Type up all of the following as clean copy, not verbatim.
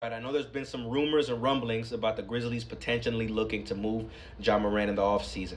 Right, I know there's been some rumors and rumblings about the Grizzlies potentially looking to move John Morant in the offseason.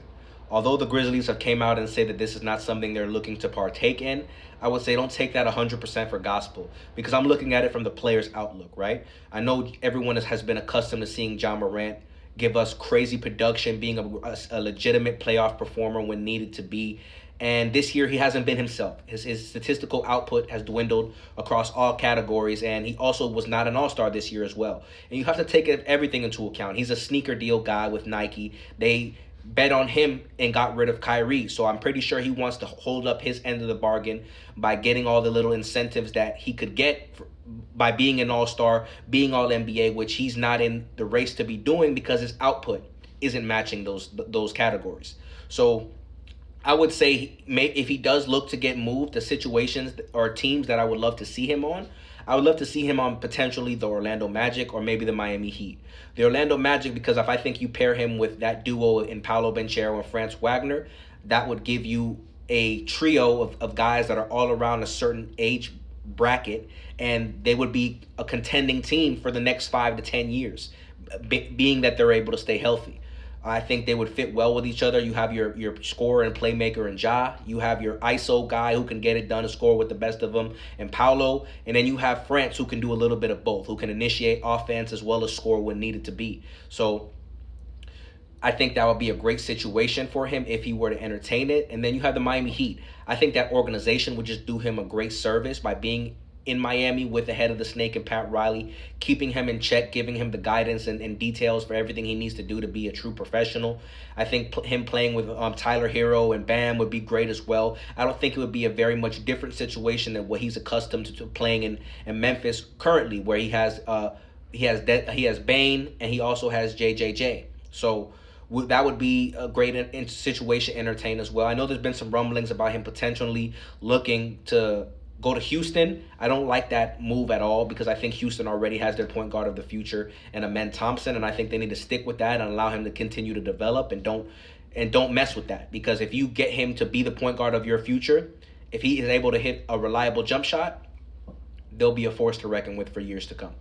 Although the Grizzlies have came out and said that this is not something they're looking to partake in, I would say don't take that 100% for gospel because I'm looking at it from the player's outlook, right? I know everyone has been accustomed to seeing John Morant give us crazy production, being a legitimate playoff performer when needed to be. And this year, he hasn't been himself. His statistical output has dwindled across all categories, and he also was not an all star this year as well. And you have to take everything into account. He's a sneaker deal guy with Nike. They bet on him and got rid of Kyrie. So I'm pretty sure he wants to hold up his end of the bargain by getting all the little incentives that he could get by being an all star, being all NBA, which he's not in the race to be doing because his output isn't matching those categories. So I would say if he does look to get moved, the situations or teams that I would love to see him on, I would love to see him on potentially the Orlando Magic or maybe the Miami Heat. The Orlando Magic, because if I think you pair him with that duo in Paolo Banchero and Franz Wagner, that would give you a trio of guys that are all around a certain age bracket, and they would be a contending team for the next 5 to 10 years, being that they're able to stay healthy. I think they would fit well with each other. You have your scorer and playmaker in Ja. You have your ISO guy who can get it done and score with the best of them, and Paulo. And then you have France who can do a little bit of both, who can initiate offense as well as score when needed to be. So I think that would be a great situation for him if he were to entertain it. And then you have the Miami Heat. I think that organization would just do him a great service by being in Miami with the head of the snake and Pat Riley, keeping him in check, giving him the guidance and details for everything he needs to do to be a true professional. I think him playing with Tyler Hero and Bam would be great as well. I don't think it would be a very much different situation than what he's accustomed to playing in Memphis currently, where he has Bane and he also has JJJ. So that would be a great situation entertain as well. I know there's been some rumblings about him potentially looking to go to Houston. I don't like that move at all because I think Houston already has their point guard of the future and Amen Thompson, and I think they need to stick with that and allow him to continue to develop and don't mess with that, because if you get him to be the point guard of your future, if he is able to hit a reliable jump shot, they'll be a force to reckon with for years to come.